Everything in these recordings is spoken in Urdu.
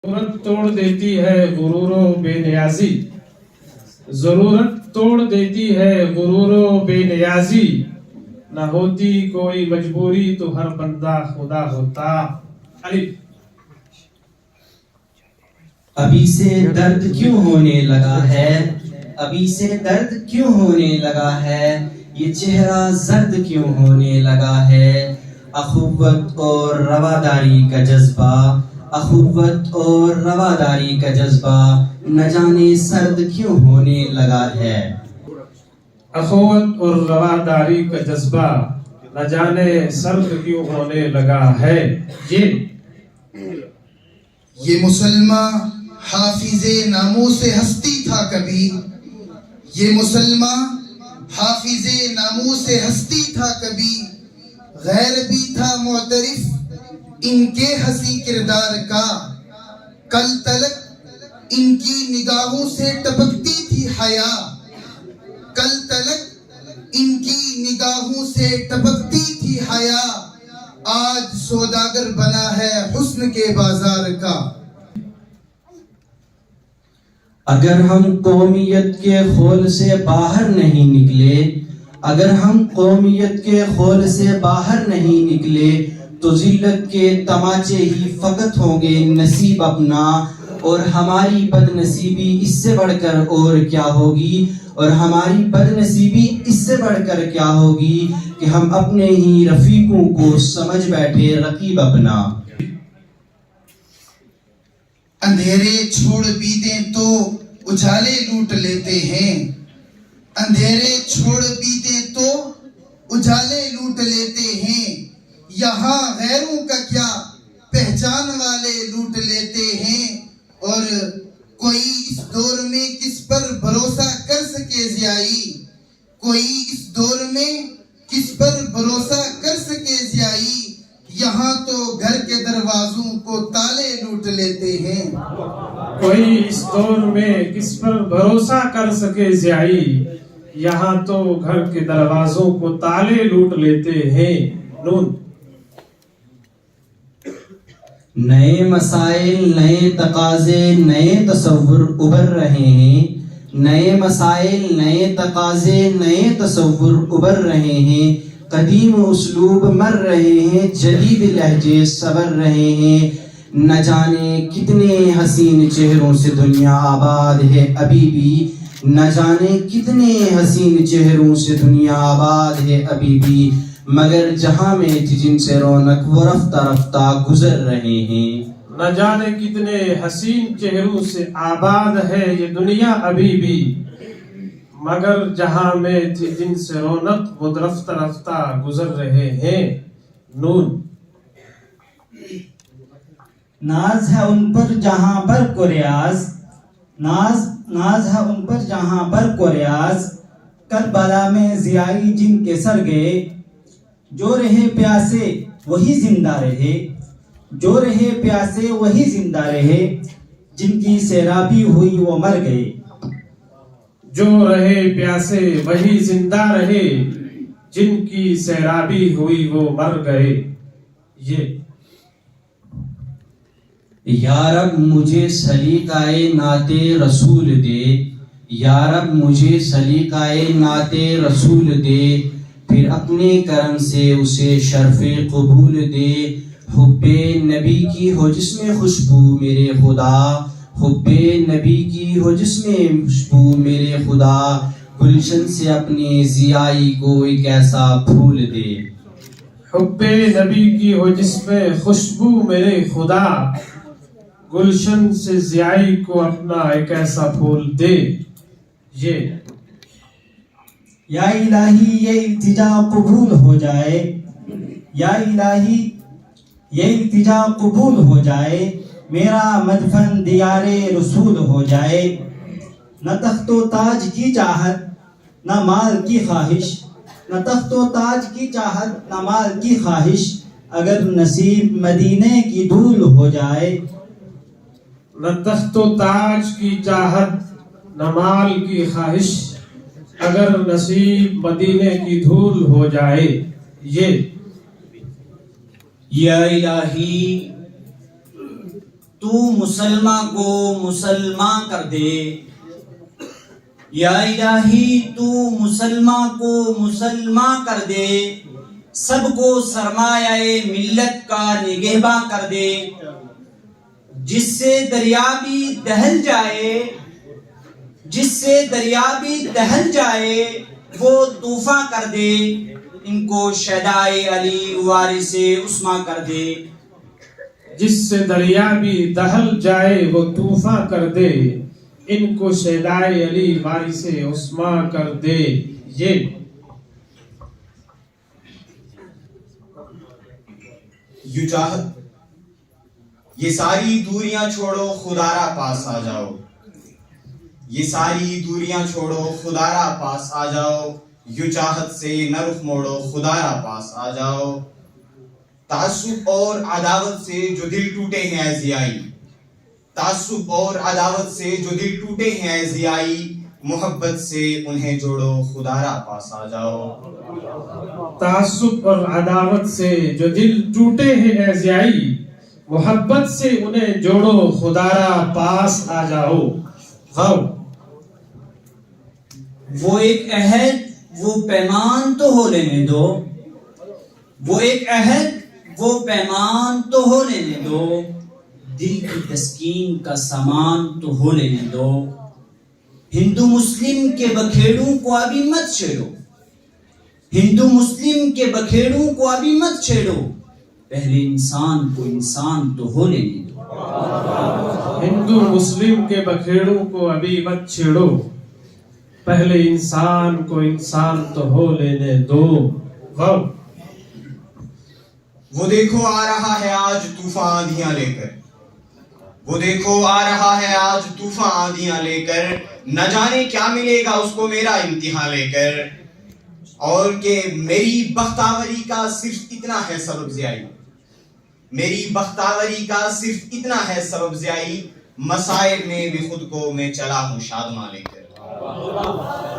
ضرورت توڑ دیتی ہے غرور و بے نیازی، ضرورت توڑ دیتی ہے غرور و بے نیازی، نہ ہوتی کوئی مجبوری تو ہر بندہ خدا ہوتا۔ ابھی سے درد کیوں ہونے لگا ہے، ابھی سے درد کیوں ہونے لگا ہے، یہ چہرہ زرد کیوں ہونے لگا ہے، اخوت اور رواداری کا جذبہ، اخوت اور رواداری کا جذبہ نہ جانے سرد کیوں ہونے لگا ہے۔ اخوت اور رواداری کا جذبہ نہ جانے سرد کیوں ہونے لگا ہے۔ یہ مسلمہ حافظ ناموس ہستی تھا کبھی، یہ مسلمہ حافظ ناموس ہستی تھا کبھی، غیر بھی تھا معترف ان کے حسین کردار کا، کل تلک ان کی نگاہوں سے ٹپکتی تھی حیا، کل تلک ان کی نگاہوں سے ٹپکتی تھی حیا، آج سوداگر بنا ہے حسن کے بازار کا۔ اگر ہم قومیت کے خول سے باہر نہیں نکلے، اگر ہم قومیت کے خول سے باہر نہیں نکلے تو ذلت کے تماچے ہی فقط ہوں گے نصیب اپنا، اور ہماری بد نصیبی اس سے بڑھ کر اور کیا ہوگی، اور ہماری بد نصیبی اس سے بڑھ کر کیا ہوگی کہ ہم اپنے ہی رفیقوں کو سمجھ بیٹھے رقیب اپنا۔ اندھیرے چھوڑ بھی دیں تو اجالے لوٹ لیتے ہیں، اندھیرے چھوڑ بھی دیں تو اجالے لوٹ لیتے ہیں، یہاں غیروں کا کیا پہچان والے لوٹ لیتے ہیں، اور کوئی اس دور میں کس پر بھروسہ کر سکے ضیائی، کوئی اس دور میں کس پر بھروسہ کر سکے ضیائی، یہاں تو گھر کے دروازوں کو تالے لوٹ لیتے ہیں۔ کوئی اس دور میں کس پر بھروسہ کر سکے ضیائی، یہاں تو گھر کے دروازوں کو تالے لوٹ لیتے ہیں۔ نون۔ نئے مسائل، نئے تقاضے، نئے تصور ابھر رہے ہیں، نئے مسائل، نئے تقاضے، نئے تصور ابھر رہے ہیں، قدیم اسلوب مر رہے ہیں، جدید لہجے سنور رہے ہیں، نہ جانے کتنے حسین چہروں سے دنیا آباد ہے ابھی بھی، نہ جانے کتنے حسین چہروں سے دنیا آباد ہے ابھی بھی، مگر جہاں میں تھی جن سے رونق وہ رفتہ رفتہ گزر رہے ہیں۔ نہ جانے کتنے حسین چہروں سے آباد ہے یہ دنیا ابھی بھی، مگر جہاں میں تھی جن سے رونق وہ رفتہ رفتہ گزر رہے ہیں۔ نون۔ ناز ہے ان پر جہاں برق و ریاض، ناز ہے ان پر جہاں برق و ریاض، کربلا میں ضیائی جن کے سر گئے، جو رہے پیاسے وہی زندہ رہے، جو رہے پیاسے وہی زندہ رہے، جن کی سیرابی ہوئی وہ مر گئے، جو رہے پیاسے وہی زندہ رہے، جن کی سیرابی ہوئی وہ مر گئے۔ یہ یا رب مجھے سلیقۂ نعت رسول دے، یا رب مجھے سلیقۂ نعت رسول دے، پھر اپنے کرم سے اسے شرف قبول دے، حب نبی کی ہو جس میں خوشبو میرے خدا، حب نبی کی ہو جس میں خوشبو میرے خدا، گلشن سے اپنی ضیائی کو ایک ایسا پھول دے۔ حب نبی کی ہو جس میں خوشبو میرے خدا، گلشن سے ضیائی کو اپنا ایک ایسا پھول دے۔ یہ یا الہی یہ التجا قبول ہو جائے، یا الہی یہ التجا قبول ہو جائے، میرا مدفن دیار رسول ہو جائے، نہ تخت و تاج کی چاہت نہ مال کی خواہش، نہ تخت و تاج کی چاہت نہ مال کی خواہش، اگر نصیب مدینے کی دھول ہو جائے، نہ تخت و تاج کی چاہت نہ مال کی خواہش، اگر نصیب مدینے کی دھول ہو جائے۔ یہ یا الہی تو مسلمان کو مسلمان کر دے، یا الہی تو مسلمان کو مسلمان کر دے، سب کو سرمایہ ملت کا نگہباں کر دے، جس سے دریا بھی دہل جائے، جس سے دریا بھی دہل جائے وہ طوفاں کر دے، ان کو شہدائے علی وارث عثمان کر دے، جس سے دریا بھی دہل جائے وہ طوفاں کر دے، ان کو شہدائے علی وارث عثمان کر دے۔ یوں چاہت یہ ساری دوریاں چھوڑو خدارا پاس آ جاؤ، یہ ساری دوریاں چھوڑو خدارا پاس آ جاؤ، یوں چاہت سے نہ رخ موڑو خدارا پاس آ جاؤ، تعصب اور عداوت سے جو دل ٹوٹے ہیں اے ضیائی، تعصب اور عداوت سے جو دل ٹوٹے ہیں اے ضیائی، محبت سے انہیں جوڑو خدارا پاس آ جاؤ، تعصب اور عداوت سے جو دل ٹوٹے ہیں اے ضیائی، محبت سے انہیں جوڑو خدارا پاس آ جاؤ۔ غو وہ ایک عہد وہ پیمان تو ہو لینے دو، وہ ایک عہد وہ پیمان تو ہو لینے دو، دل کی تسکین کا سامان تو ہو لینے دو، ہندو مسلم کے بکھیڑوں کو ابھی مت چھیڑو، ہندو مسلم کے بکھیڑوں کو ابھی مت چھیڑو، پہلے انسان کو انسان تو ہو لینے دو، ہندو مسلم کے بکھیڑوں کو ابھی مت چھیڑو، پہلے انسان کو انسان تو ہو لینے دو۔ غو وہ دیکھو آ رہا ہے آج طوفان آندھیاں لے کر، وہ دیکھو آ رہا ہے آج طوفان آندھیاں لے کر، نہ جانے کیا ملے گا اس کو میرا امتحان لے کر، اور کہ میری بختاوری کا صرف اتنا ہے سبب زیائی، میری بختاوری کا صرف اتنا ہے سبب زیائی، مسائب میں بھی خود کو میں چلا ہوں شادماں لے کر،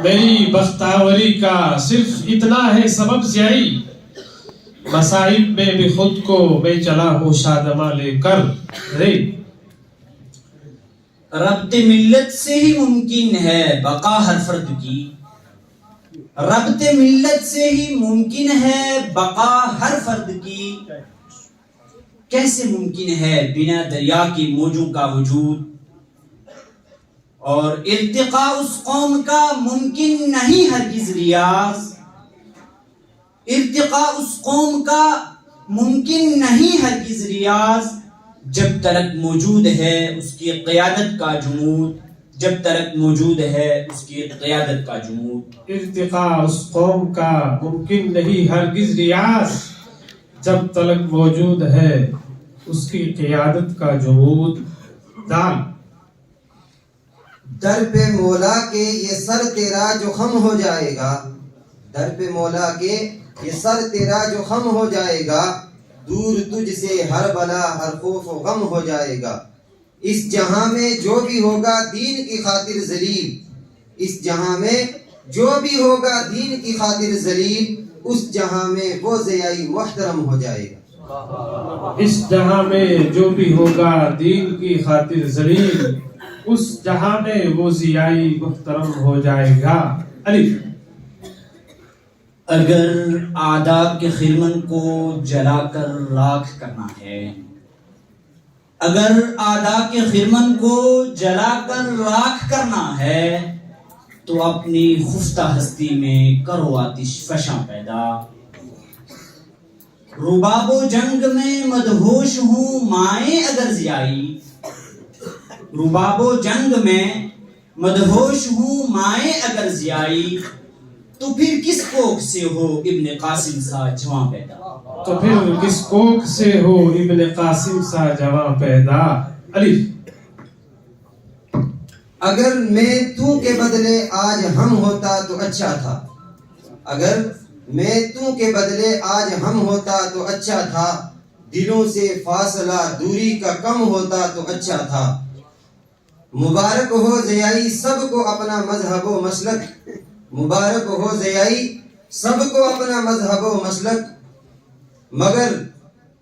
میری بختاوری کا صرف اتنا ہے سبب زیائی، مصائب میں بھی خود کو میں چلا ہوں شادماں لے کر۔ ربط ملت سے ہی ممکن ہے بقا ہر فرد کی، ربط ملت سے ہی ممکن ہے بقا ہر فرد کی، کیسے ممکن ہے بنا دریا کی موجوں کا وجود، اور ارتقاء اس قوم کا ممکن نہیں ہرگز ریاض، ارتقاء اس قوم کا ممکن نہیں ہرگز ریاض، جب تلک موجود ہے اس کی قیادت کا جمود، جب تلک موجود ہے اس کی قیادت کا جمود، ارتقاء اس قوم کا ممکن نہیں ہرگز ریاض، جب تلک موجود ہے اس کی قیادت کا جمود۔ دال در پہ مولا کے یہ سر تیرا جو خم ہو جائے گا، در پہ مولا کے یہ سر تیرا جو خم ہو جائے گا، دور تجھ سے ہر بلا ہر خوف و غم ہو جائے گا، اس جہاں میں جو بھی ہوگا دین کی خاطر ذلیل، اس جہاں میں جو بھی ہوگا دین کی خاطر ذلیل، اس جہاں میں وہ ضیائی محترم ہو جائے گا، اس جہاں میں جو بھی ہوگا دین کی خاطر ذلیل، اس جہاں میں وہ ضیائی محترم ہو جائے گا۔ الف اگر آداب کے خرمن کو جلا کر راکھ کرنا ہے، اگر آداب کے خرمن کو جلا کر راکھ کرنا ہے، تو اپنی خفتہ ہستی میں کرو آتش فشاں پیدا، رباب و جنگ میں مدہوش ہوں مائیں اگر ضیائی، رباب و جنگ میں مدہوش ہوں مائیں اگر ضیائی، تو پھر کس کوکھ سے ہو ابن قاسم سا جواں پیدا، تو پھر کس کوکھ سے ہو ابن قاسم سا جواں پیدا۔ الف اگر میں تو کے بدلے آج ہم ہوتا تو اچھا تھا، اگر میں تو کے بدلے آج ہم ہوتا تو اچھا تھا، دلوں سے فاصلہ دوری کا کم ہوتا تو اچھا تھا، مبارک ہو ضیائی سب کو اپنا مذہب و مسلک، مبارک ہو ضیائی سب کو اپنا مذہب و مسلک، مگر